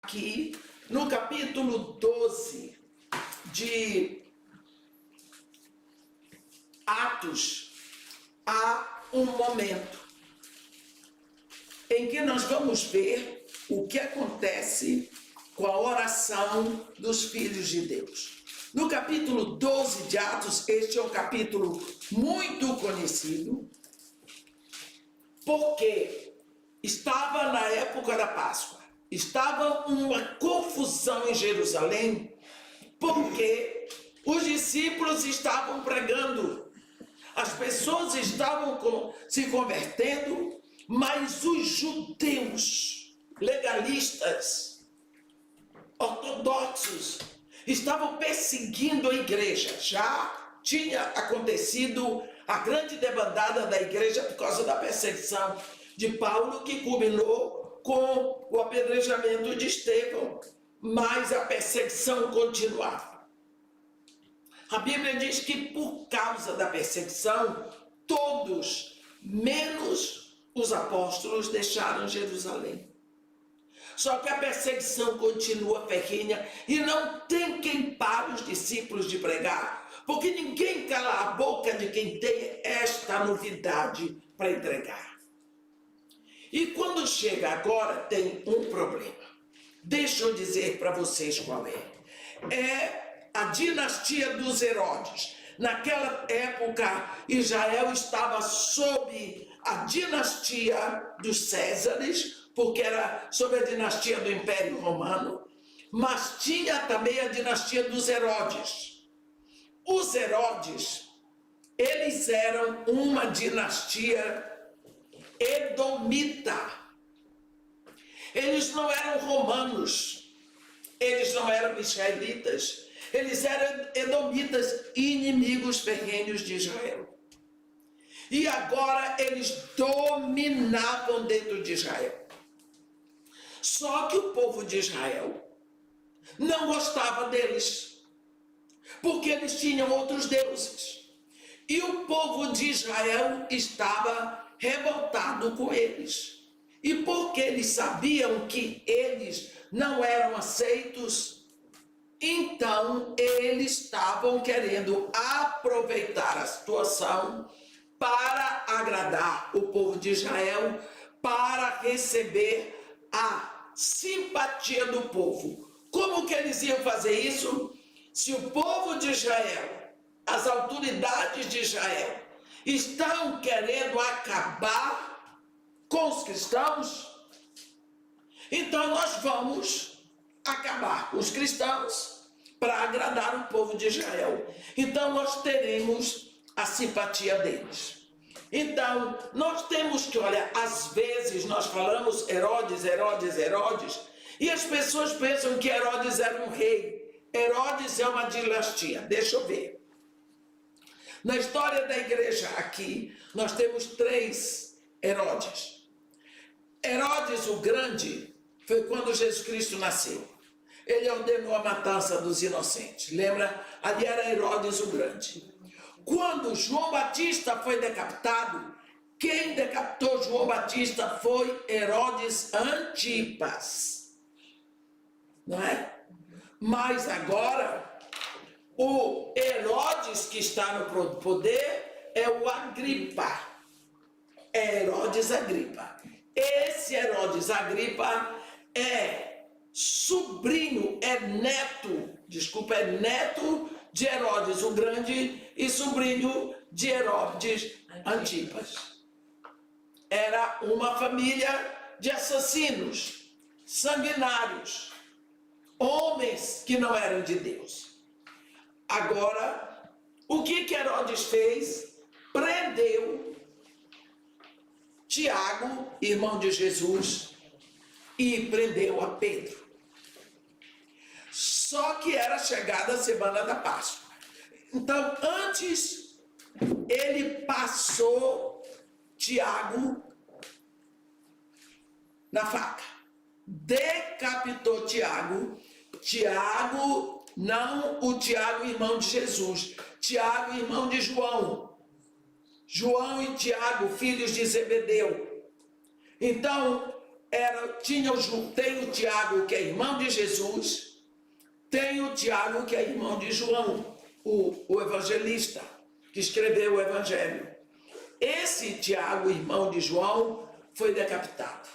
aqui no capítulo 12 de Atos, há um momento em que nós vamos ver o que acontece com a oração dos filhos de Deus. No capítulo 12 de Atos, este é um capítulo muito conhecido, porque estava na época da Páscoa. Estava uma confusão em Jerusalém, porque os discípulos estavam pregando, as pessoas estavam se convertendo, mas os judeus legalistas, ortodoxos, estavam perseguindo a igreja. Já tinha acontecido a grande debandada da igreja por causa da perseguição de Paulo, que culminou com o apedrejamento de Estevão, mas a perseguição continuava. A Bíblia diz que por causa da perseguição, todos, menos os apóstolos, deixaram Jerusalém. Só que a perseguição continua ferrenha e não tem quem pare os discípulos de pregar, porque ninguém cala a boca de quem tem esta novidade para entregar. E quando chega agora, tem um problema. Deixa eu dizer para vocês qual é. É a dinastia dos Herodes. Naquela época, Israel estava sob a dinastia dos Césares, porque era sob a dinastia do Império Romano, mas tinha também a dinastia dos Herodes. Os Herodes, eles eram uma dinastia edomita. Eles não eram romanos, eles não eram israelitas, eles eram edomitas, inimigos ferrenhos de Israel. E agora eles dominavam dentro de Israel. Só que o povo de Israel não gostava deles, porque eles tinham outros deuses. E o povo de Israel estava revoltado com eles. E porque eles sabiam que eles não eram aceitos, então eles estavam querendo aproveitar a situação para agradar o povo de Israel, para receber a simpatia do povo. Como que eles iam fazer isso? Se o povo de Israel, as autoridades de Israel, estão querendo acabar com os cristãos, então nós vamos acabar com os cristãos para agradar o povo de Israel. Então nós teremos a simpatia deles. Então nós temos que, olha, às vezes nós falamos Herodes, Herodes, Herodes, e as pessoas pensam que Herodes era um rei. Herodes é uma dinastia. Deixa eu ver. Na história da igreja aqui, nós temos 3 Herodes. Herodes o Grande foi quando Jesus Cristo nasceu. Ele ordenou a matança dos inocentes. Lembra? Ali era Herodes o Grande. Quando João Batista foi decapitado, quem decapitou João Batista foi Herodes Antipas. Não é? Mas agora, o Herodes que está no poder é o Agripa. É Herodes Agripa. Esse Herodes Agripa é sobrinho, é neto de Herodes o Grande e sobrinho de Herodes Antipas. Era uma família de assassinos, sanguinários, homens que não eram de Deus. Agora, o que Herodes fez? Prendeu Tiago, irmão de Jesus, e prendeu a Pedro. Só que era chegada a semana da Páscoa. Então, antes, ele passou Tiago na faca. Decapitou Tiago. Tiago, não o Tiago, irmão de Jesus. Tiago, irmão de João. João e Tiago, filhos de Zebedeu. Então, tem o Tiago, que é irmão de Jesus, tem o Tiago, que é irmão de João, o evangelista, que escreveu o evangelho. Esse Tiago, irmão de João, foi decapitado.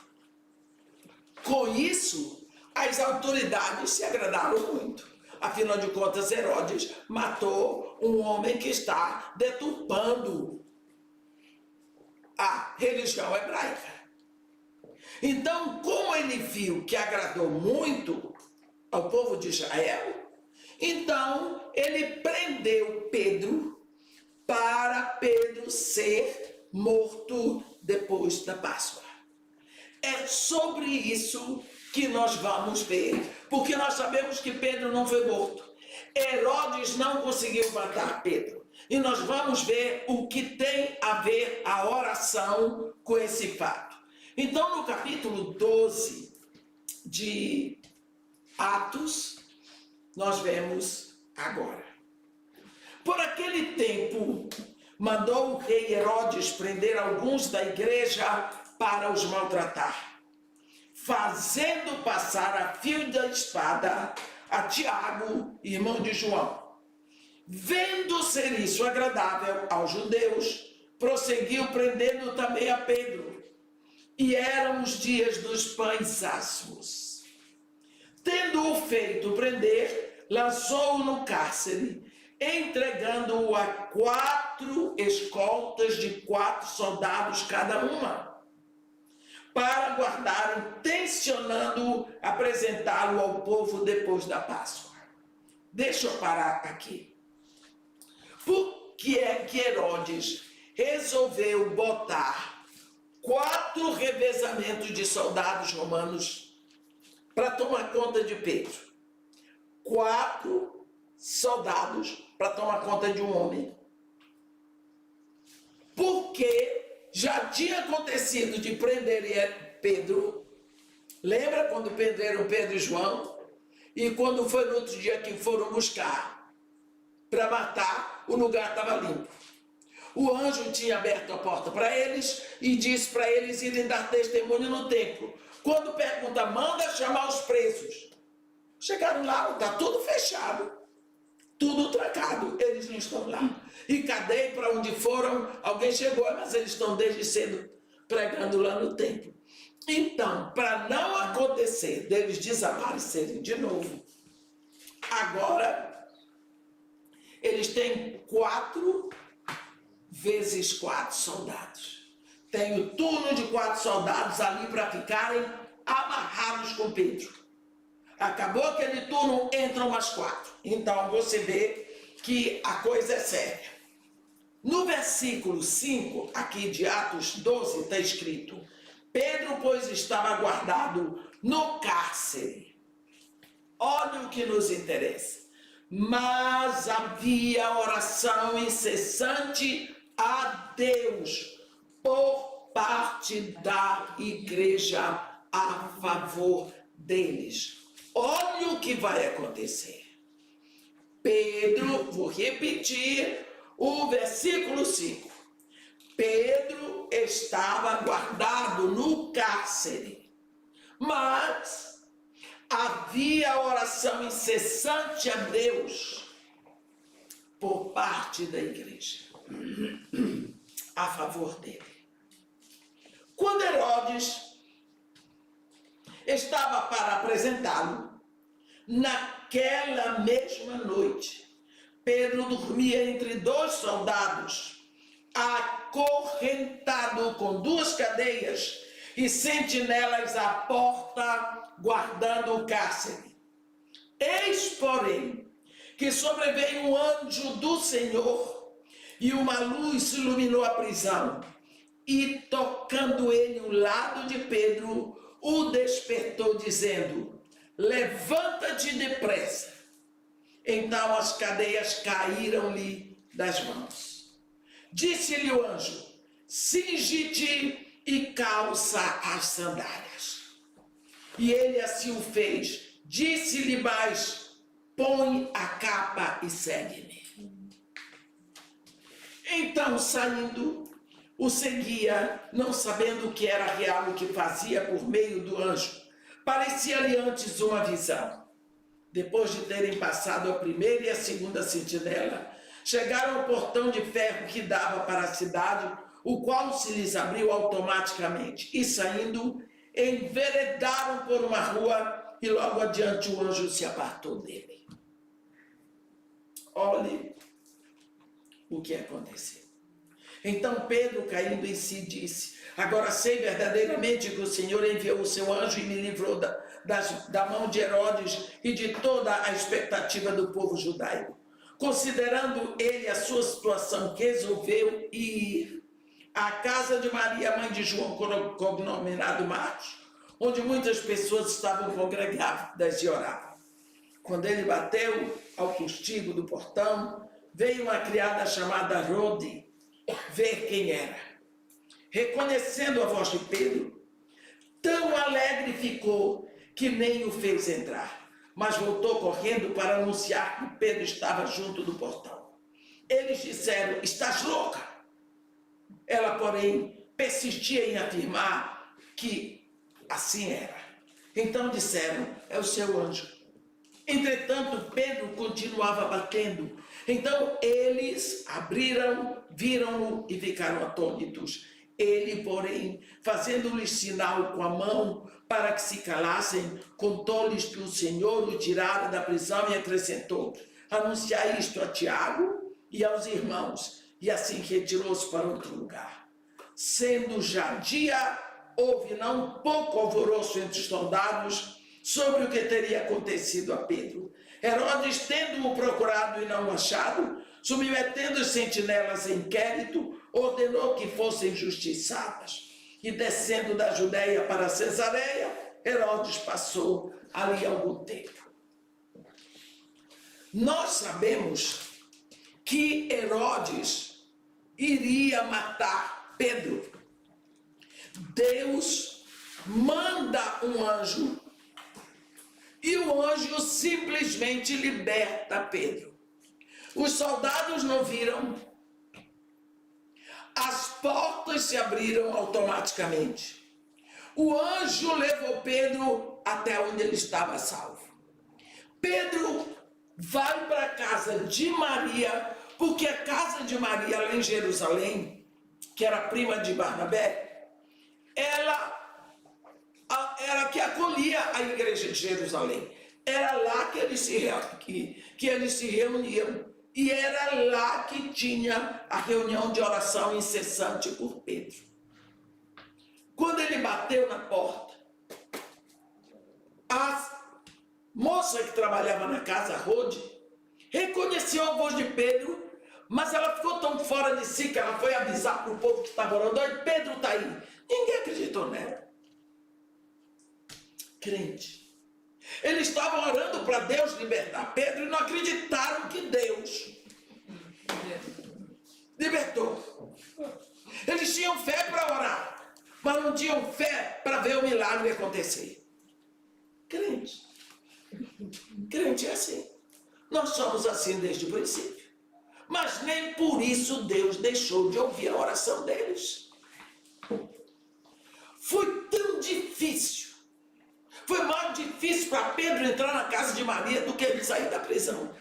Com isso, as autoridades se agradaram muito. Afinal de contas, Herodes matou um homem que está deturpando a religião hebraica. Então, como ele viu que agradou muito ao povo de Israel, então ele prendeu Pedro para Pedro ser morto depois da Páscoa. É sobre isso que nós vamos ver, porque nós sabemos que Pedro não foi morto. Herodes não conseguiu matar Pedro. E nós vamos ver o que tem a ver a oração com esse fato. Então, no capítulo 12 de Atos, nós vemos agora. Por aquele tempo, mandou o rei Herodes prender alguns da igreja para os maltratar, fazendo passar a fio da espada a Tiago, irmão de João. Vendo ser isso agradável aos judeus, prosseguiu prendendo também a Pedro. E eram os dias dos pães asmos. Tendo-o feito prender, lançou-o no cárcere, entregando-o a 4 escoltas de 4 soldados cada uma, para guardarem, tensionando apresentá-lo ao povo depois da Páscoa. Deixa eu parar aqui. Por que é que Herodes resolveu botar 4 revezamentos de soldados romanos para tomar conta de Pedro? 4 soldados para tomar conta de um homem. Porque já tinha acontecido de prender Pedro. Lembra quando prenderam Pedro e João? E quando foi no outro dia que foram buscar para matar, o lugar estava limpo. O anjo tinha aberto a porta para eles e disse para eles irem dar testemunho no templo. Quando pergunta, manda chamar os presos. Chegaram lá, está tudo fechado, tudo trancado, eles não estão lá. E cadê para onde foram? Alguém chegou, mas eles estão desde cedo pregando lá no templo. Então, para não acontecer deles desaparecerem de novo, agora eles têm 4 vezes 4 soldados. Tem o turno de 4 soldados ali para ficarem amarrados com Pedro. Acabou aquele turno, entram mais 4. Então você vê que a coisa é séria. No versículo 5, aqui de Atos 12, está escrito: Pedro, pois, estava guardado no cárcere. Olha o que nos interessa. Mas havia oração incessante a Deus por parte da igreja a favor deles. Olha o que vai acontecer. Pedro, vou repetir o versículo 5. Pedro estava guardado no cárcere, mas havia oração incessante a Deus por parte da igreja a favor dele. Quando Herodes estava para apresentá-lo, naquela mesma noite, Pedro dormia entre 2 soldados, acorrentado com 2 cadeias e sentinelas à porta, guardando o cárcere. Eis, porém, que sobreveio um anjo do Senhor, e uma luz iluminou a prisão, e tocando ele o lado de Pedro, o despertou, dizendo: levanta-te depressa. Então as cadeias caíram-lhe das mãos. Disse-lhe o anjo: cinge-te e calça as sandálias. E ele assim o fez. Disse-lhe mais: põe a capa e segue-me. Então, saindo, o seguia, não sabendo o que era real o que fazia por meio do anjo. Parecia-lhe antes uma visão. Depois de terem passado a primeira e a segunda sentinela, chegaram ao portão de ferro que dava para a cidade, o qual se lhes abriu automaticamente, e saindo, enveredaram por uma rua, e logo adiante o anjo se apartou dele. Olhe o que aconteceu. Então Pedro, caindo em si, disse: agora sei verdadeiramente que o Senhor enviou o seu anjo e me livrou da mão de Herodes e de toda a expectativa do povo judaico. Considerando ele a sua situação, resolveu ir à casa de Maria, mãe de João, cognominado Marcos, onde muitas pessoas estavam congregadas e oravam. Quando ele bateu ao postigo do portão, veio uma criada chamada Rode ver quem era. Reconhecendo a voz de Pedro, tão alegre ficou que nem o fez entrar, mas voltou correndo para anunciar que Pedro estava junto do portão. Eles disseram: estás louca? Ela, porém, persistia em afirmar que assim era. Então disseram: é o seu anjo. Entretanto, Pedro continuava batendo. Então eles abriram, viram-no e ficaram atônitos. Ele, porém, fazendo-lhes sinal com a mão para que se calassem, contou-lhes que o Senhor o tirara da prisão e acrescentou: anunciai isto a Tiago e aos irmãos. E assim retirou-se para outro lugar. Sendo já dia, houve não pouco alvoroço entre os soldados sobre o que teria acontecido a Pedro. Herodes, tendo-o procurado e não achado, submetendo os sentinelas em inquérito, ordenou que fossem justiçadas. E descendo da Judéia para Cesareia, Herodes passou ali algum tempo. Nós sabemos que Herodes iria matar Pedro. Deus manda um anjo e o anjo simplesmente liberta Pedro. Os soldados não viram, as portas se abriram automaticamente. O anjo levou Pedro até onde ele estava salvo. Pedro vai para a casa de Maria, porque a casa de Maria, lá em Jerusalém, que era prima de Barnabé, ela era que acolhia a igreja de Jerusalém. Era lá que eles se reuniam. E era lá que tinha a reunião de oração incessante por Pedro. Quando ele bateu na porta, a moça que trabalhava na casa, Rode, reconheceu a voz de Pedro, mas ela ficou tão fora de si que ela foi avisar para o povo que estava orando: olha, Pedro está aí. Ninguém acreditou nela. Crente. Eles estavam orando para Deus libertar Pedro e não acreditaram que Deus libertou. Eles tinham fé para orar, mas não tinham fé para ver o milagre acontecer. Crente. Crente é assim. Nós somos assim desde o princípio. Mas nem por isso Deus deixou de ouvir a oração deles. Foi tão difícil. Foi mais difícil para Pedro entrar na casa de Maria do que ele sair da prisão.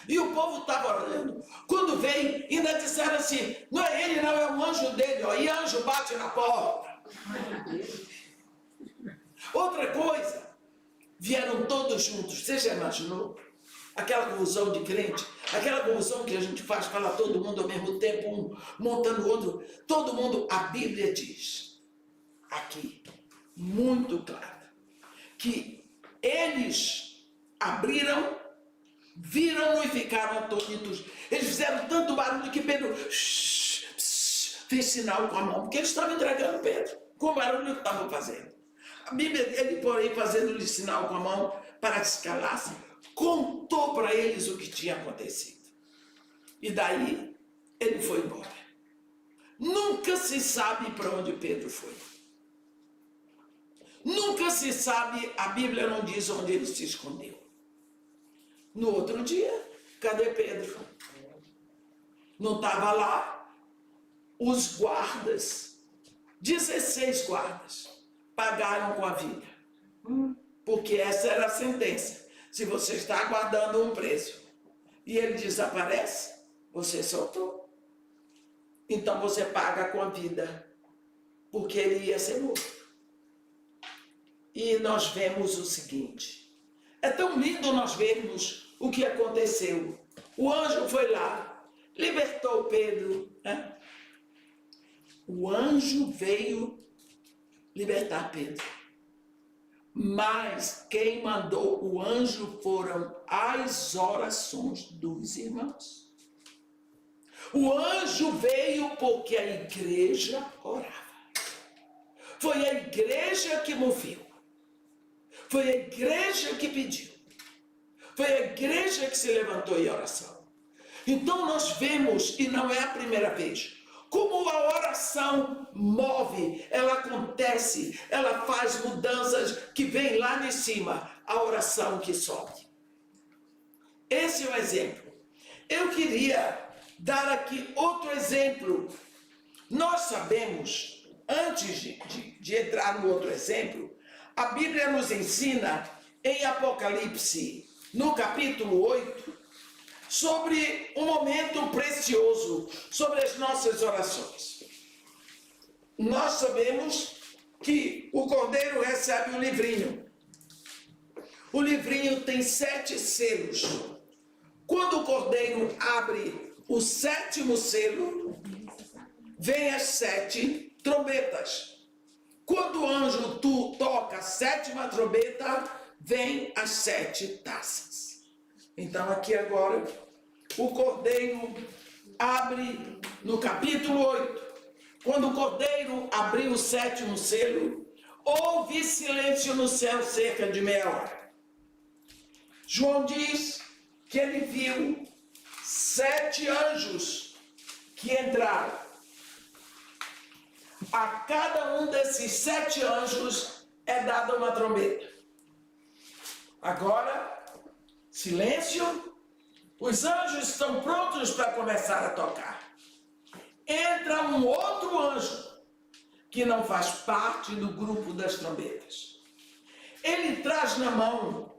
E o povo estava orando. Quando veio, ainda disseram assim: não é ele, não, é o anjo dele. Ó, e anjo bate na porta. Outra coisa, vieram todos juntos. Você já imaginou? Aquela confusão de crente, aquela confusão que a gente faz, fala todo mundo ao mesmo tempo, um montando o outro. Todo mundo, a Bíblia diz aqui, muito claro, que eles abriram, viram e ficaram atônitos. Eles fizeram tanto barulho que Pedro fez sinal com a mão, porque eles estavam entregando Pedro, com o barulho que estavam fazendo. A Bíblia dele, porém, fazendo-lhe sinal com a mão para que se calassem, contou para eles o que tinha acontecido. E daí ele foi embora. Nunca se sabe para onde Pedro foi. Nunca se sabe, a Bíblia não diz onde ele se escondeu. No outro dia, cadê Pedro? Não estava lá. os guardas, 16 guardas, pagaram com a vida. Porque essa era a sentença. Se você está aguardando um preso e ele desaparece, você soltou. Então você paga com a vida, porque ele ia ser morto. E nós vemos o seguinte, é tão lindo nós vermos o que aconteceu. O anjo foi lá, libertou Pedro, né? O anjo veio libertar Pedro. Mas quem mandou o anjo foram as orações dos irmãos. O anjo veio porque a igreja orava. Foi a igreja que moveu. Foi a igreja que pediu. Foi a igreja que se levantou em oração. Então nós vemos, e não é a primeira vez, como a oração move, ela acontece, ela faz mudanças que vêm lá de cima, a oração que sobe. Esse é o exemplo. Eu queria dar aqui outro exemplo. Nós sabemos, antes de entrar no outro exemplo, a Bíblia nos ensina em Apocalipse, no capítulo 8, sobre um momento precioso, sobre as nossas orações. Nós sabemos que o Cordeiro recebe um livrinho. O livrinho tem 7 selos. Quando o Cordeiro abre o 7º selo, vem as 7 trombetas. Quando o anjo toca a 7ª trombeta, vem as 7 taças. Então aqui agora, o Cordeiro abre no capítulo 8. Quando o Cordeiro abriu o 7º selo, houve silêncio no céu cerca de meia hora. João diz que ele viu 7 anjos que entraram. A cada um desses 7 anjos é dada uma trombeta. Agora, silêncio, os anjos estão prontos para começar a tocar. Entra um outro anjo, que não faz parte do grupo das trombetas. Ele traz na mão,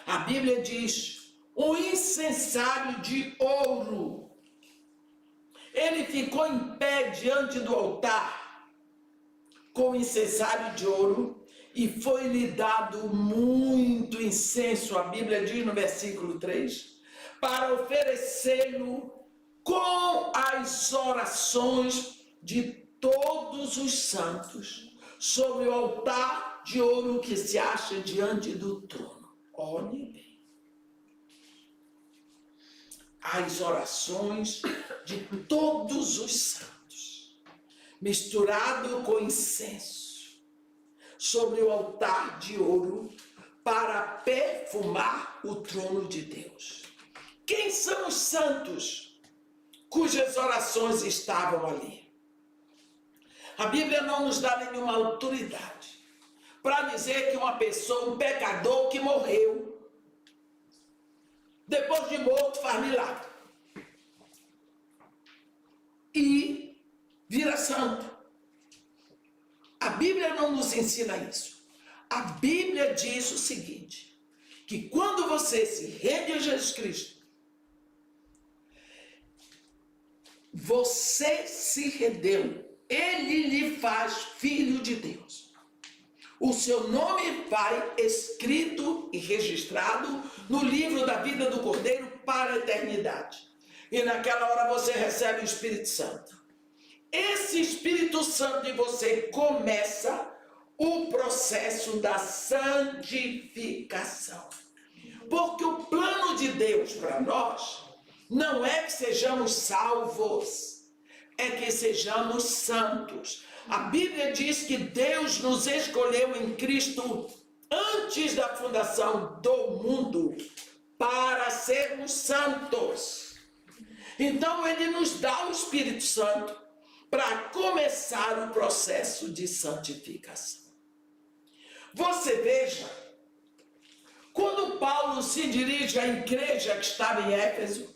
a Bíblia diz, um incensário de ouro. Ele ficou em pé diante do altar, com o incensário de ouro, e foi-lhe dado muito incenso, a Bíblia diz no versículo 3, para oferecê-lo com as orações de todos os santos, sobre o altar de ouro que se acha diante do trono. Olhe bem. As orações de todos os santos, misturado com incenso, sobre o altar de ouro, para perfumar o trono de Deus. Quem são os santos cujas orações estavam ali? A Bíblia não nos dá nenhuma autoridade para dizer que uma pessoa, um pecador que morreu, depois de morto faz milagre e vira santo. A Bíblia não nos ensina isso. A Bíblia diz o seguinte, que quando você se rende a Jesus Cristo, você se rendeu, Ele lhe faz filho de Deus. O seu nome vai escrito e registrado no livro da vida do Cordeiro para a eternidade. E naquela hora você recebe o Espírito Santo. Esse Espírito Santo em você começa o processo da santificação. Porque o plano de Deus para nós não é que sejamos salvos, é que sejamos santos. A Bíblia diz que Deus nos escolheu em Cristo antes da fundação do mundo para sermos santos. Então Ele nos dá o Espírito Santo para começar o processo de santificação. Você veja, quando Paulo se dirige à igreja que estava em Éfeso,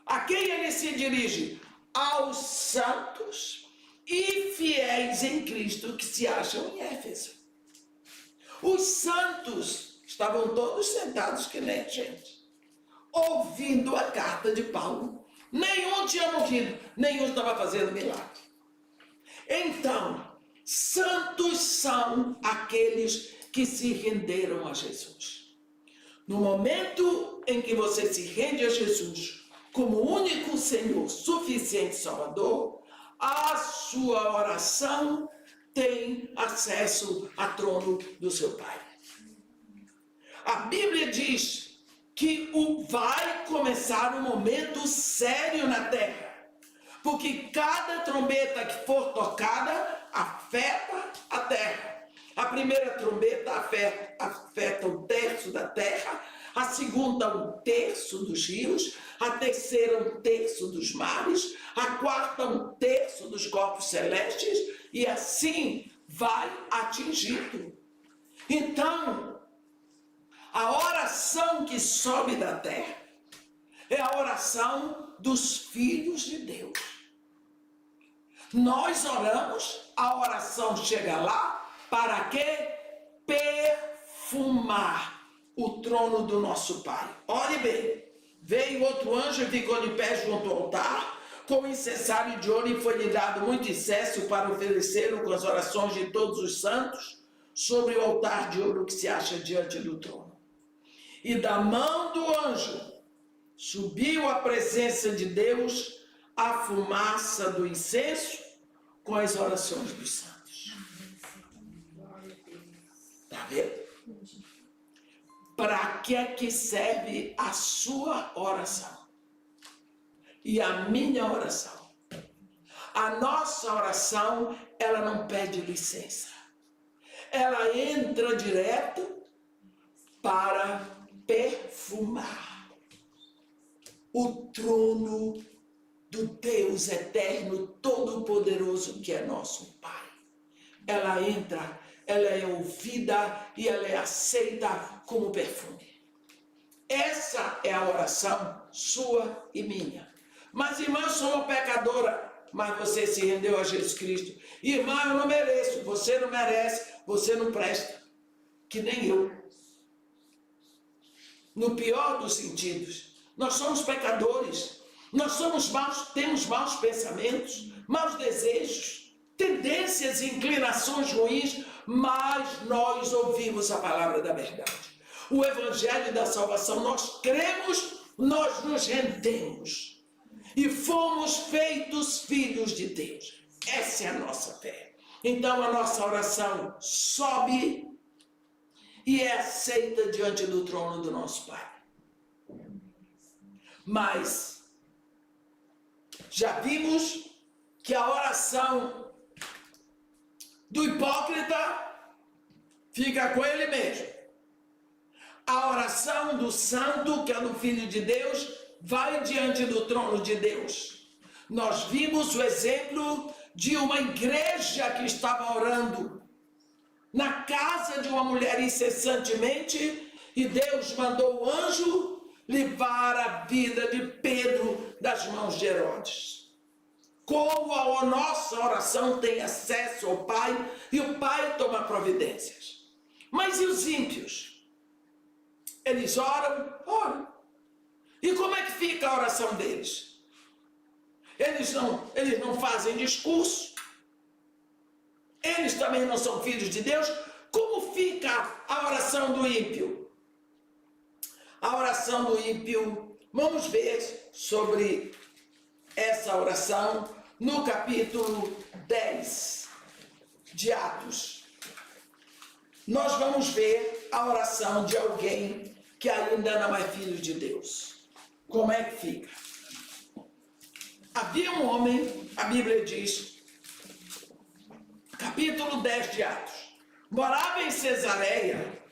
a quem ele se dirige? aos santos e fiéis em Cristo que se acham em Éfeso. Os santos estavam todos sentados que nem a gente, ouvindo a carta de Paulo. Nenhum tinha morrido, nenhum estava fazendo milagre. Então, santos são aqueles que se renderam a Jesus. No momento em que você se rende a Jesus como único Senhor, suficiente Salvador, a sua oração tem acesso ao trono do seu Pai. A Bíblia diz que vai começar um momento sério na terra, porque cada trombeta que for tocada afeta a terra. A primeira trombeta afeta 1/3 da terra, a segunda 1/3 dos rios, a terceira 1/3 dos mares, a quarta 1/3 dos corpos celestes, e assim vai atingindo. Então, a oração que sobe da terra é a oração dos filhos de Deus. Nós oramos, a oração chega lá, para que? Perfumar o trono do nosso Pai. Olhe bem, veio outro anjo e ficou de pé junto ao altar, com incensário de ouro, e foi-lhe dado muito incenso para oferecê-lo com as orações de todos os santos sobre o altar de ouro que se acha diante do trono. E da mão do anjo subiu à presença de Deus a fumaça do incenso com as orações dos santos. Está vendo? Para que é que serve a sua oração? E a minha oração? A nossa oração, ela não pede licença. Ela entra direto para perfumar o trono do Deus eterno, todo-poderoso, que é nosso Pai. Ela entra, ela é ouvida e ela é aceita como perfume. Essa é a oração sua e minha. Mas, irmã, eu sou uma pecadora, mas você se rendeu a Jesus Cristo. Irmã, eu não mereço, você não merece, você não presta, que nem eu. No pior dos sentidos, nós somos pecadores, nós somos maus, temos maus pensamentos, maus desejos, tendências e inclinações ruins, mas nós ouvimos a palavra da verdade. O evangelho da salvação, nós cremos, nós nos rendemos e fomos feitos filhos de Deus. Essa é a nossa fé. Então a nossa oração sobe e é aceita diante do trono do nosso Pai. Mas já vimos que a oração do hipócrita fica com ele mesmo. A oração do santo, que é do Filho de Deus, vai diante do trono de Deus. Nós vimos o exemplo de uma igreja que estava orando na casa de uma mulher incessantemente, e Deus mandou o anjo livrar a vida de Pedro das mãos de Herodes. Como a nossa oração tem acesso ao Pai, e o Pai toma providências. Mas e os ímpios? Eles oram, oram. E como é que fica a oração deles? Eles não fazem discurso. Eles também não são filhos de Deus. Como fica a oração do ímpio? A oração do ímpio, vamos ver sobre essa oração no capítulo 10 de Atos. Nós vamos ver a oração de alguém que ainda não é filho de Deus. Como é que fica? Havia um homem, a Bíblia diz, capítulo 10 de Atos, morava em Cesareia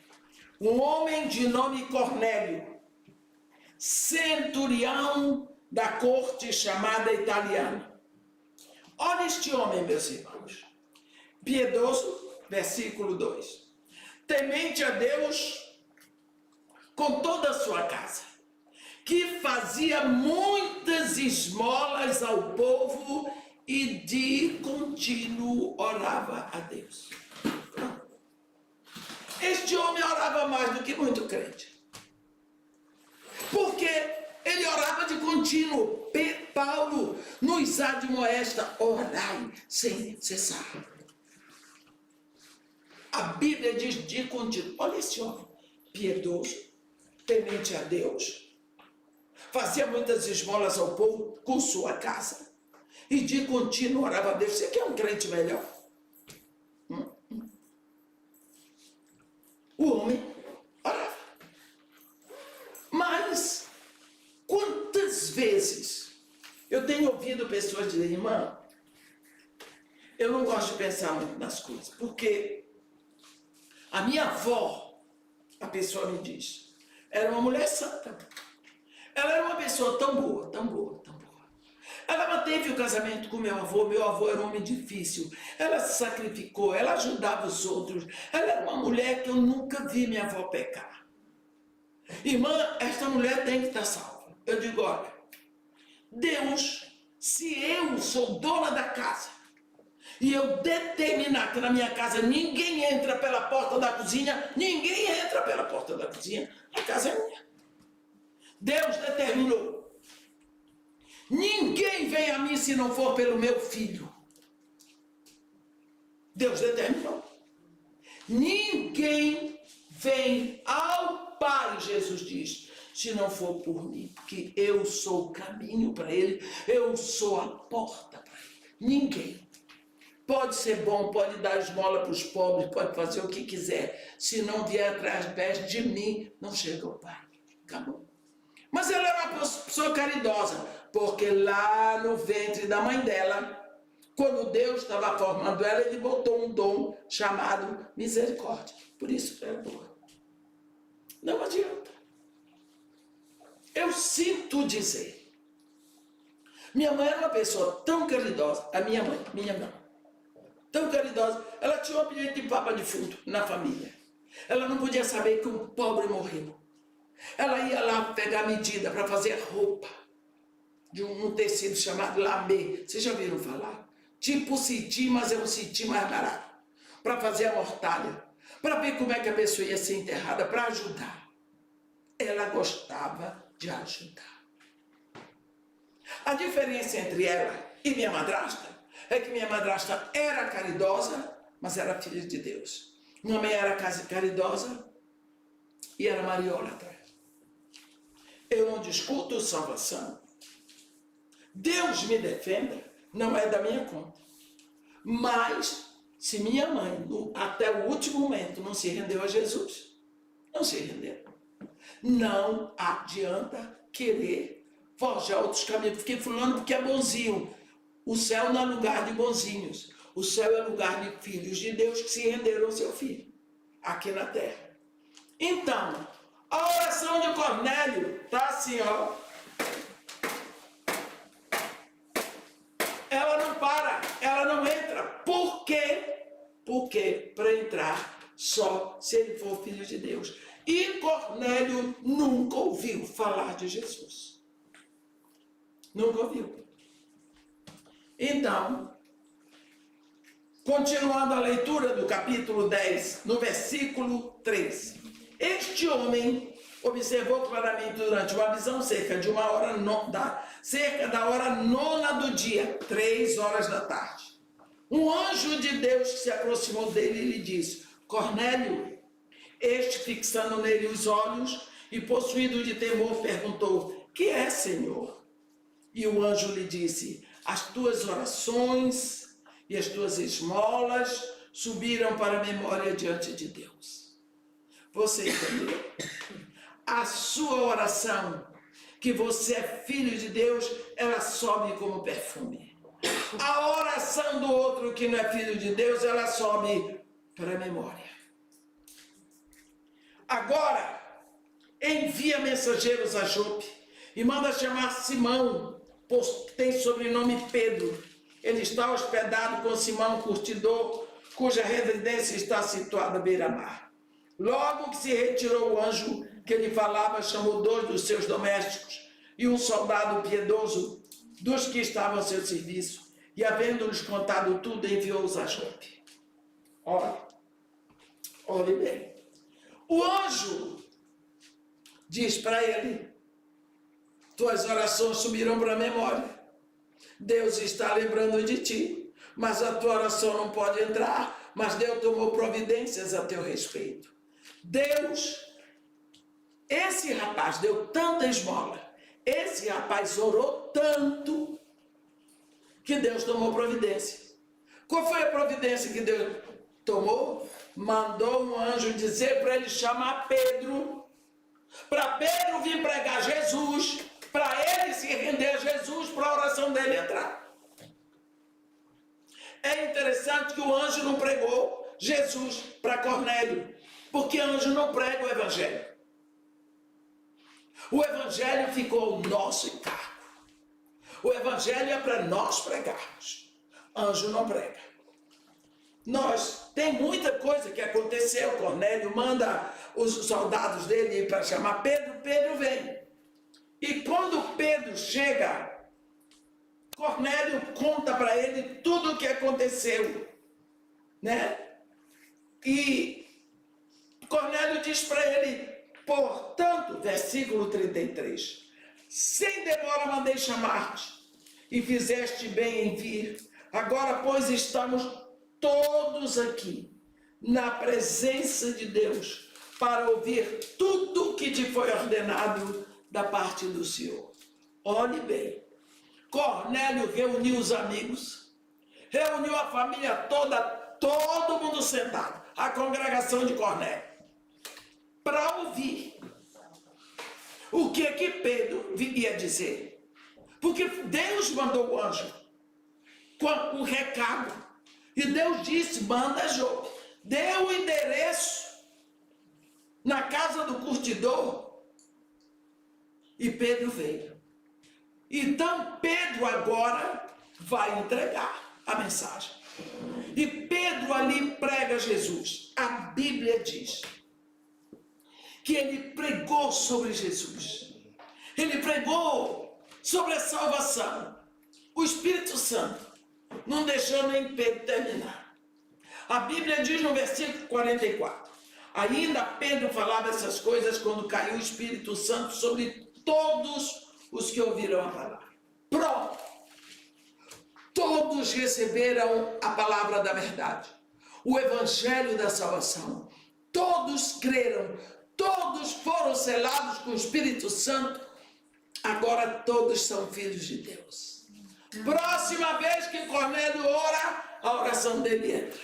um homem de nome Cornélio, centurião da corte chamada italiana. Olha este homem, meus irmãos, piedoso, versículo 2, temente a Deus com toda a sua casa, que fazia muitas esmolas ao povo e de contínuo orava a Deus. Este homem orava mais do que muito crente. Porque ele orava de contínuo. Paulo nos admoesta: orai sem cessar. A Bíblia diz de contínuo. Olha esse homem, piedoso, temente a Deus, fazia muitas esmolas ao povo com sua casa e de contínuo orava a Deus. Você quer um crente melhor? O homem orava. Mas quantas vezes eu tenho ouvido pessoas dizerem: irmã, eu não gosto de pensar muito nas coisas, porque a minha avó, a pessoa me diz, era uma mulher santa. Ela era uma pessoa tão boa, tão boa, tão boa. Ela manteve o casamento com meu avô era um homem difícil. Ela se sacrificou, ela ajudava os outros. Ela era uma mulher que eu nunca vi minha avó pecar. Irmã, esta mulher tem que estar salva. Eu digo: olha, Deus, se eu sou dona da casa e eu determinar que na minha casa ninguém entra pela porta da cozinha, ninguém entra pela porta da cozinha, a casa é minha. Deus determinou. Ninguém vem a mim se não for pelo meu filho. Deus determinou. Ninguém vem ao Pai, Jesus diz, se não for por mim, porque eu sou o caminho para ele, eu sou a porta para ele. Ninguém. Pode ser bom, pode dar esmola para os pobres, pode fazer o que quiser. Se não vier atrás de mim, não chega ao Pai. Acabou. Mas ela era uma pessoa caridosa, porque lá no ventre da mãe dela, quando Deus estava formando ela, ele botou um dom chamado misericórdia. Por isso ela é boa. Não adianta. Eu sinto dizer. Minha mãe era uma pessoa tão caridosa, a minha mãe, tão caridosa, ela tinha um apelido de papa defunto na família. Ela não podia saber que um pobre morreu. Ela ia lá pegar medida para fazer roupa de um tecido chamado lamê. Vocês já ouviram falar? Tipo cetim, mas é um cetim mais barato. Para fazer a mortalha. Para ver como é que a pessoa ia ser enterrada, para ajudar. Ela gostava de ajudar. A diferença entre ela e minha madrasta é que minha madrasta era caridosa, mas era filha de Deus. Minha mãe era caridosa e era mariólatra. Eu não discuto salvação. Deus me defenda, não é da minha conta. Mas, se minha mãe, até o último momento, não se rendeu a Jesus, não se rendeu. Não adianta querer forjar outros caminhos, porque fulano porque é bonzinho. O céu não é lugar de bonzinhos. O céu é lugar de filhos de Deus que se renderam ao seu filho, aqui na terra. Então, a oração de Cornélio está assim, ó. Ela não para, ela não entra. Por quê? Porque para entrar só se ele for filho de Deus. E Cornélio nunca ouviu falar de Jesus. Nunca ouviu. Então, continuando a leitura do capítulo 10, no versículo 3. Este homem observou claramente durante uma visão cerca da hora nona do dia, 3 horas da tarde. Um anjo de Deus que se aproximou dele e lhe disse: Cornélio. Este, fixando nele os olhos e possuído de temor, perguntou: que é, Senhor? E o anjo lhe disse: as tuas orações e as tuas esmolas subiram para a memória diante de Deus. Você entendeu? A sua oração, que você é filho de Deus, ela sobe como perfume. A oração do outro que não é filho de Deus, ela sobe para a memória. Agora, envia mensageiros a Jope e manda chamar Simão, pois tem sobrenome Pedro. Ele está hospedado com Simão, curtidor, cuja residência está situada à beira-mar. Logo que se retirou o anjo que lhe falava, chamou 2 dos seus domésticos e um soldado piedoso dos que estavam a seu serviço, e havendo-lhes contado tudo, enviou-os a Jope. Olhe bem. O anjo diz para ele: tuas orações subiram para a memória. Deus está lembrando de ti, mas a tua oração não pode entrar, mas Deus tomou providências a teu respeito. Esse rapaz deu tanta esmola, esse rapaz orou tanto, que Deus tomou providência. Qual foi a providência que Deus tomou? Mandou um anjo dizer para ele chamar Pedro, para Pedro vir pregar Jesus, para ele se render a Jesus, para a oração dele entrar. É interessante que o anjo não pregou Jesus para Cornélio, porque anjo não prega o evangelho. O evangelho ficou ao nosso encargo. O evangelho é para nós pregarmos. Anjo não prega. Tem muita coisa que aconteceu. Cornélio manda os soldados dele para chamar Pedro. Pedro vem. E quando Pedro chega, Cornélio conta para ele tudo o que aconteceu, né? E Cornélio diz para ele: portanto, versículo 33, sem demora mandei chamar-te, e fizeste bem em vir. Agora, pois, estamos todos aqui, na presença de Deus, para ouvir tudo o que te foi ordenado da parte do Senhor. Olhe bem, Cornélio reuniu os amigos, reuniu a família toda, todo mundo sentado, a congregação de Cornélio, para ouvir o que Pedro ia dizer. Porque Deus mandou o anjo com o recado. E Deus disse: manda Jope. Deu o endereço na casa do curtidor. E Pedro veio. Então Pedro agora vai entregar a mensagem. E Pedro ali prega Jesus. A Bíblia diz que ele pregou sobre Jesus. Ele pregou sobre a salvação. O Espírito Santo não deixou nem Pedro terminar. A Bíblia diz no versículo 44: ainda Pedro falava essas coisas quando caiu o Espírito Santo sobre todos os que ouviram a palavra. Pronto. Todos receberam a palavra da verdade, o evangelho da salvação. Todos creram. Todos foram selados com o Espírito Santo. Agora todos são filhos de Deus. Próxima vez que Cornélio ora, a oração dele entra.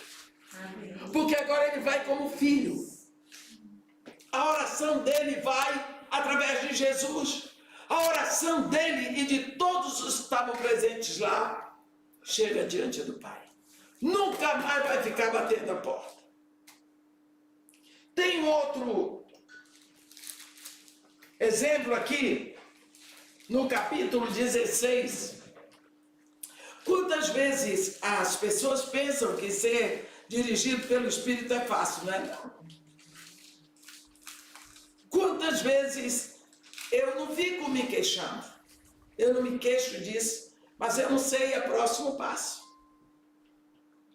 Porque agora ele vai como filho. A oração dele vai através de Jesus. A oração dele e de todos os que estavam presentes lá chega diante do Pai. Nunca mais vai ficar batendo a porta. Tem outro exemplo aqui, no capítulo 16. Quantas vezes as pessoas pensam que ser dirigido pelo Espírito é fácil, não é? Não. Quantas vezes eu não fico me queixando, eu não me queixo disso, mas eu não sei o próximo passo.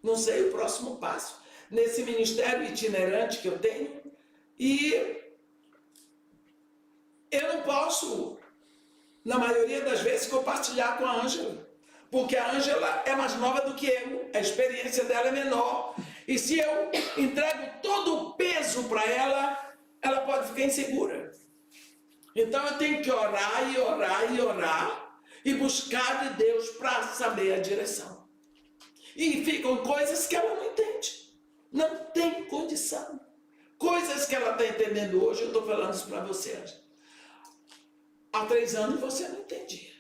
Não sei o próximo passo. Nesse ministério itinerante que eu tenho, e eu não posso, na maioria das vezes, compartilhar com a Ângela, porque a Ângela é mais nova do que eu, a experiência dela é menor, e se eu entrego todo o peso para ela, ela pode ficar insegura. Então eu tenho que orar e orar e orar, e buscar de Deus para saber a direção. E ficam coisas que ela não entende, não tem condição. Coisas que ela está entendendo hoje, eu estou falando isso para você, Ângela. Há 3 anos você não entendia.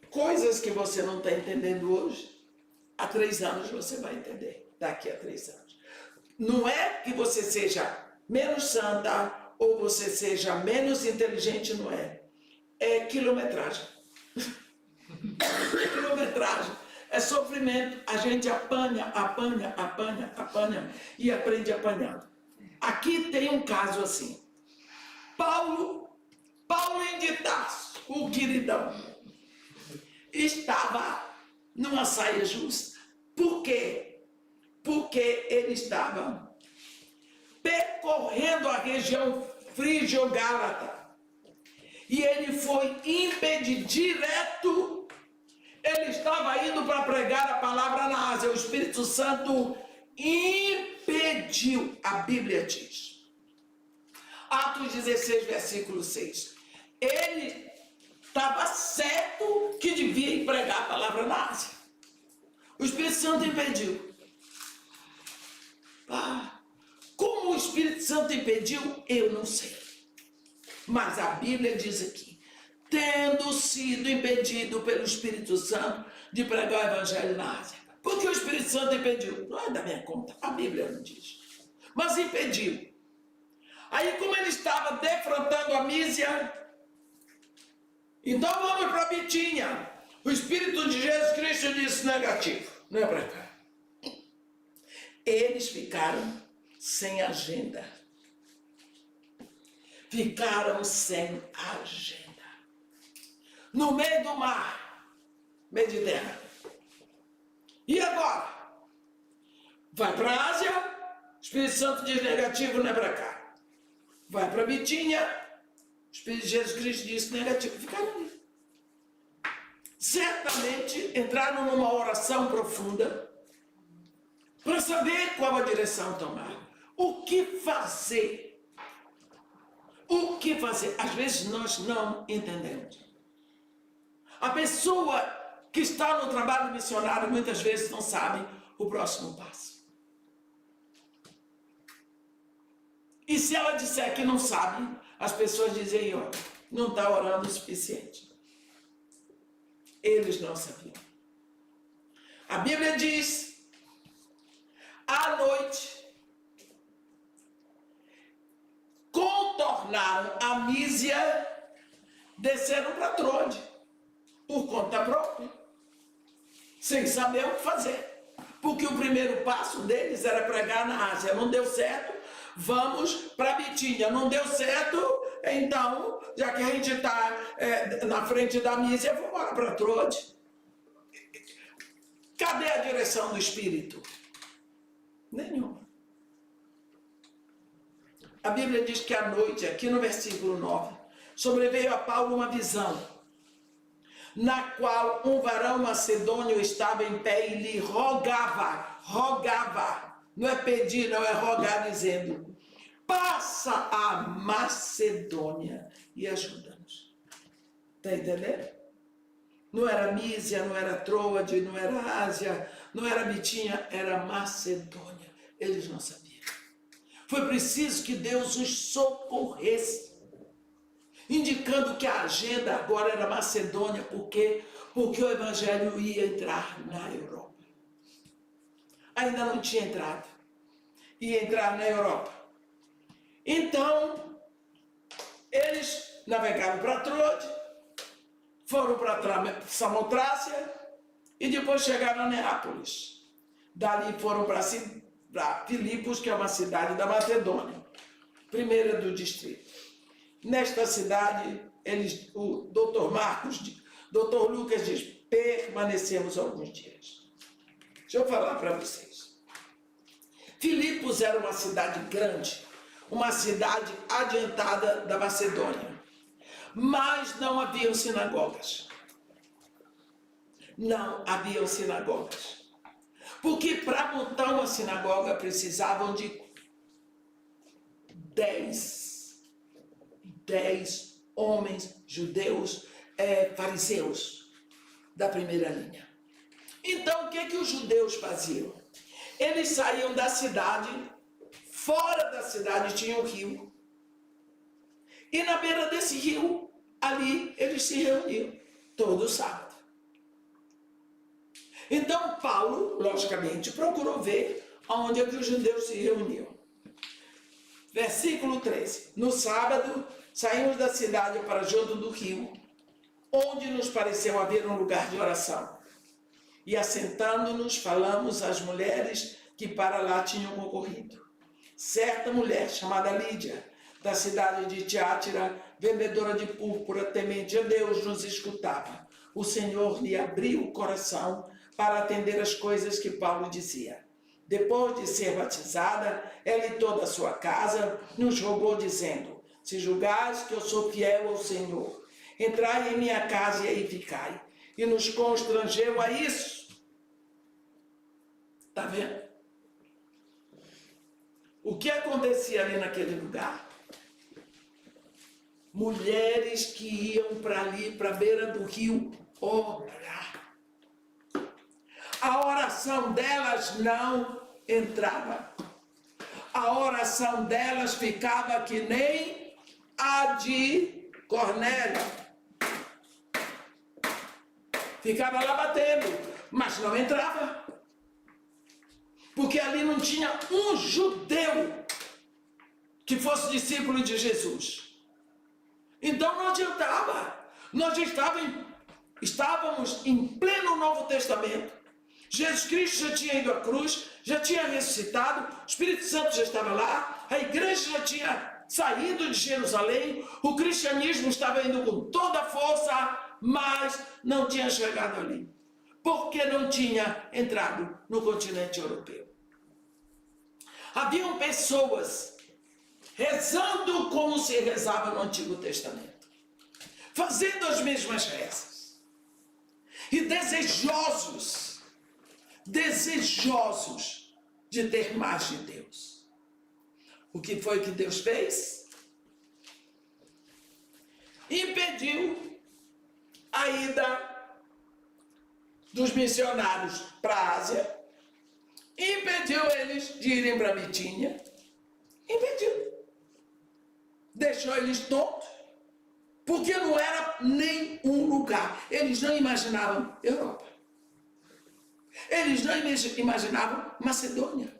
Coisas que você não está entendendo hoje, há 3 anos você vai entender, daqui a 3 anos. Não é que você seja menos santa ou você seja menos inteligente, não é. É quilometragem. Quilometragem. é sofrimento. A gente apanha e aprende apanhando. Aqui tem um caso assim. Paulo em Tarso, o queridão, estava numa saia justa. Por quê? Porque ele estava percorrendo a região frígio-gálata. E ele foi impedido direto. Ele estava indo para pregar a palavra na Ásia. O Espírito Santo impediu. A Bíblia diz. Atos 16, versículo 6. Ele estava certo que devia ir pregar a palavra na Ásia. O Espírito Santo impediu. Como o Espírito Santo impediu, eu não sei. Mas a Bíblia diz aqui, tendo sido impedido pelo Espírito Santo de pregar o Evangelho na Ásia. Por que o Espírito Santo impediu? Não é da minha conta, a Bíblia não diz. Mas impediu. Aí, como ele estava defrontando a Mísia, então vamos para Bitínia. O Espírito de Jesus Cristo disse negativo, não é para cá. Eles ficaram sem agenda. Ficaram sem agenda. No meio do mar Mediterrâneo. E agora? Vai para a Ásia, o Espírito Santo diz negativo, não é para cá. Vai para Bitínia, o Espírito de Jesus Cristo diz negativo. Ficaram ali. Certamente entraram numa oração profunda para saber qual a direção tomar. O que fazer? O que fazer? Às vezes nós não entendemos. A pessoa que está no trabalho missionário muitas vezes não sabe o próximo passo. E se ela disser que não sabe, as pessoas dizem, ó, não está orando o suficiente. Eles não sabiam. A Bíblia diz, à noite, contornaram a Mísia, desceram para Trode, por conta própria, sem saber o que fazer. Porque o primeiro passo deles era pregar na Ásia, não deu certo, vamos para Bitínia, não deu certo, então, já que a gente está na frente da Mísia, vamos embora para Trode. Cadê a direção do Espírito? Nenhuma. A Bíblia diz que à noite, aqui no versículo 9, sobreveio a Paulo uma visão, na qual um varão macedônio estava em pé e lhe rogava, não é pedir, não é rogar, dizendo, passa a Macedônia e ajuda-nos. Está entendendo? Não era Mísia, não era Troade, não era Ásia, não era Bitínia, era Macedônia. Eles não sabiam. Foi preciso que Deus os socorresse, indicando que a agenda agora era Macedônia, porque o Evangelho ia entrar na Europa. Ainda não tinha entrado. Ia entrar na Europa. Então, eles navegaram para Trode, foram para Samotrácia e depois chegaram a Neápolis. Dali foram para Filipos, que é uma cidade da Macedônia, primeira do distrito. Nesta cidade, o Dr. Lucas diz, permanecemos alguns dias. Deixa eu falar para vocês. Filipos era uma cidade grande, uma cidade adiantada da Macedônia, mas não haviam sinagogas. Não haviam sinagogas. Porque para montar uma sinagoga precisavam de 10 homens judeus, fariseus, da primeira linha. Então, o que os judeus faziam? Eles saíam da cidade, fora da cidade tinha um rio. E na beira desse rio, ali, eles se reuniam todo sábado. Então, Paulo, logicamente, procurou ver onde é que os judeus se reuniam. Versículo 13. No sábado, saímos da cidade para junto do rio, onde nos pareceu haver um lugar de oração. E assentando-nos, falamos às mulheres que para lá tinham concorrido. Certa mulher, chamada Lídia, da cidade de Tiátira, vendedora de púrpura, temente a Deus, nos escutava. O Senhor lhe abriu o coração para atender as coisas que Paulo dizia. Depois de ser batizada, ela e toda a sua casa nos rogou, dizendo: se julgais que eu sou fiel ao Senhor, entrai em minha casa e aí ficai. E nos constrangeu a isso. Está vendo? O que acontecia ali naquele lugar? Mulheres que iam para ali, para a beira do rio, orar. A oração delas não entrava. A oração delas ficava que nem a de Cornélio. Ficava lá batendo, mas não entrava. Porque ali não tinha um judeu que fosse discípulo de Jesus. Então não adiantava. Nós estávamos em pleno Novo Testamento. Jesus Cristo já tinha ido à cruz, já tinha ressuscitado, o Espírito Santo já estava lá, a igreja já tinha saído de Jerusalém, o cristianismo estava indo com toda a força, mas não tinha chegado ali. Porque não tinha entrado no continente europeu. Haviam pessoas rezando como se rezava no Antigo Testamento, fazendo as mesmas rezas, e desejosos de ter mais de Deus. O que foi que Deus fez? Impediu a ida dos missionários para a Ásia, impediu eles de irem para a Bitínia, impediu. Deixou eles tontos, porque não era nem um lugar. Eles não imaginavam Europa. Eles não imaginavam Macedônia.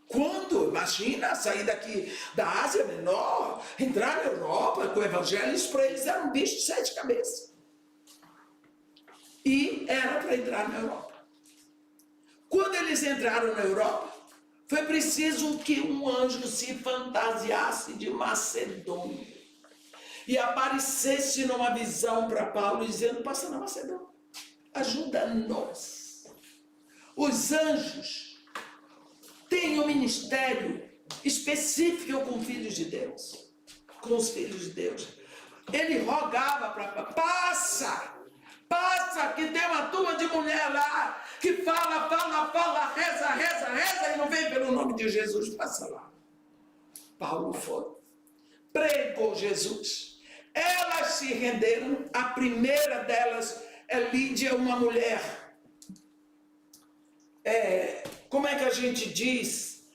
Quando, imagina, sair daqui da Ásia Menor, entrar na Europa com o Evangelho, isso para eles era um bicho de 7 cabeças. E era para entrar na Europa. Quando eles entraram na Europa, foi preciso que um anjo se fantasiasse de Macedônia e aparecesse numa visão para Paulo, dizendo: passa na Macedônia, ajuda-nos. Os anjos têm um ministério específico com filhos de Deus, com os filhos de Deus. Ele rogava para passa, que tem uma turma de mulher lá que fala, reza e não vem pelo nome de Jesus, passa lá. Paulo foi, pregou Jesus. Elas se renderam. A primeira delas é Lídia, uma mulher. Como é que a gente diz?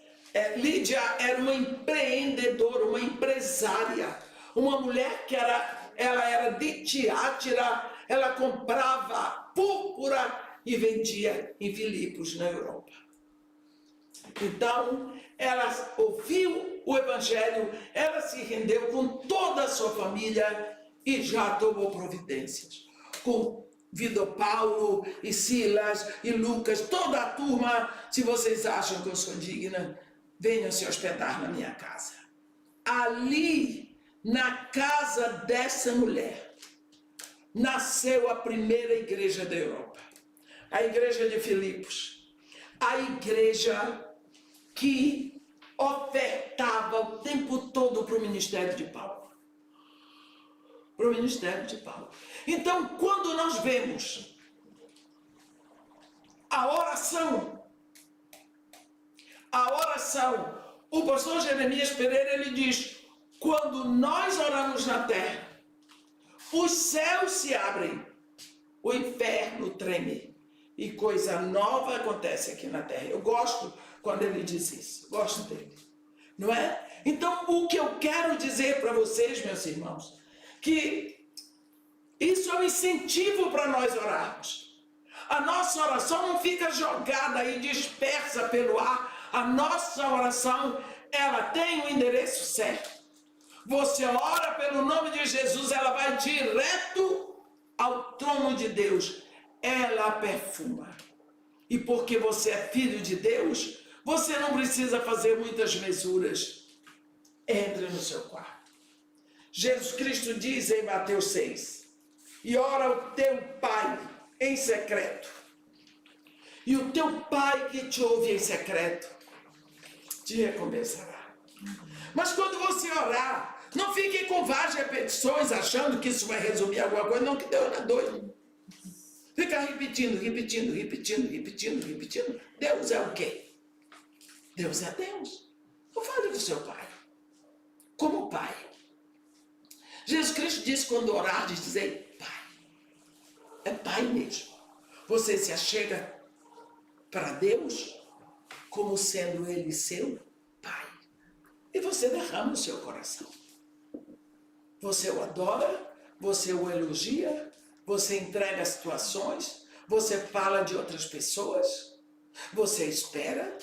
Lídia era uma empreendedora, uma empresária, uma mulher que ela era de Tiátira. Ela comprava púrpura e vendia em Filipos, na Europa. Então, ela ouviu o Evangelho, ela se rendeu com toda a sua família e já tomou providências. Convidou Paulo e Silas e Lucas, toda a turma. Se vocês acham que eu sou digna, venham se hospedar na minha casa. Ali, na casa dessa mulher, nasceu a primeira igreja da Europa. A igreja de Filipos. A igreja que ofertava o tempo todo para o ministério de Paulo. Para o ministério de Paulo. Então, quando nós vemos a oração, o pastor Jeremias Pereira, ele diz: quando nós oramos na terra, os céus se abrem, o inferno treme e coisa nova acontece aqui na terra. Eu gosto quando ele diz isso, gosto dele, não é? Então, o que eu quero dizer para vocês, meus irmãos, que isso é um incentivo para nós orarmos. A nossa oração não fica jogada e dispersa pelo ar. A nossa oração, ela tem o endereço certo. Você ora pelo nome de Jesus, ela vai direto ao trono de Deus. ela perfuma. E porque você é filho de Deus, você não precisa fazer muitas mesuras. Entre no seu quarto. Jesus Cristo diz em Mateus 6, e ora ao teu Pai em secreto. E o teu Pai que te ouve em secreto, te recompensará. Mas quando você orar, não fique com várias repetições, achando que isso vai resumir alguma coisa. Não, que Deus é doido. Fica repetindo. Deus é o quê? Deus é Deus. Não fale do seu Pai. Como Pai. Jesus Cristo disse quando orar, dizei Pai. É Pai mesmo. Você se achega para Deus como sendo Ele seu Pai. E você derrama o seu coração. Você o adora, você o elogia, você entrega situações, você fala de outras pessoas, você espera.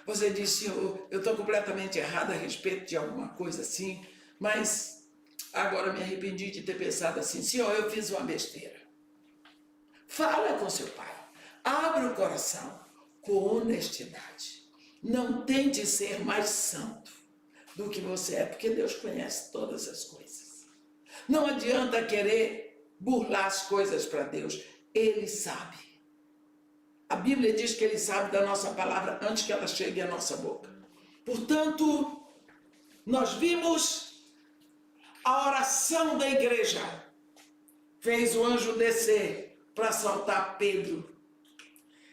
Você diz, Senhor, eu estou completamente errado a respeito de alguma coisa assim, mas agora me arrependi de ter pensado assim. Senhor, eu fiz uma besteira. Fala com seu Pai. Abre o coração com honestidade. Não tente ser mais santo do que você é, porque Deus conhece todas as coisas. Não adianta querer burlar as coisas para Deus. Ele sabe. A Bíblia diz que Ele sabe da nossa palavra antes que ela chegue à nossa boca. Portanto, nós vimos a oração da igreja. Fez o anjo descer para assaltar Pedro.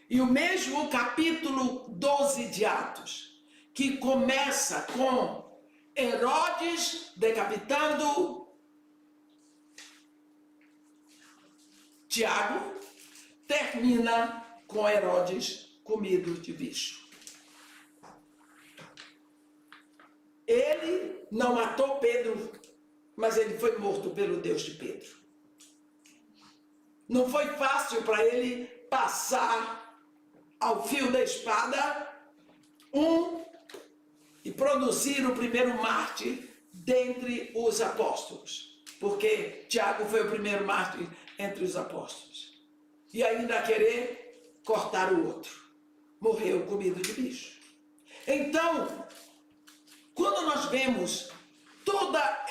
E o mesmo capítulo 12 de Atos, que começa com Herodes decapitando Tiago, termina com Herodes comido de bicho. Ele não matou Pedro, mas ele foi morto pelo Deus de Pedro. Não foi fácil para ele passar ao fio da espada e produzir o primeiro mártir dentre os apóstolos. Porque Tiago foi o primeiro mártir entre os apóstolos. E ainda querer cortar o outro. Morreu comido de bicho. Então, quando nós vemos toda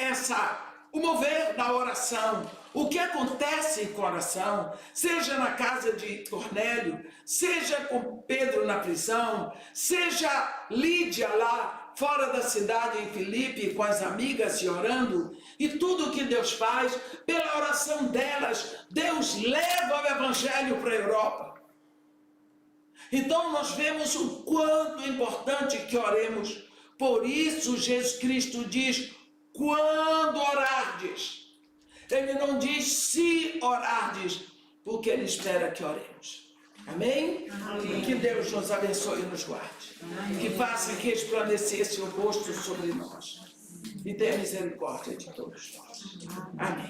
o mover da oração, o que acontece com a oração, seja na casa de Cornélio, seja com Pedro na prisão, seja Lídia lá fora da cidade em Filipe com as amigas e orando, e tudo o que Deus faz, pela oração delas, Deus leva o evangelho para a Europa. Então nós vemos o quanto é importante que oremos. Por isso Jesus Cristo diz, quando orardes. Ele não diz se orardes, porque Ele espera que oremos. Amém? Amém. Que Deus nos abençoe e nos guarde. Amém. Que faça que resplandecesse o rosto sobre nós. E tenha misericórdia de todos nós. Amém.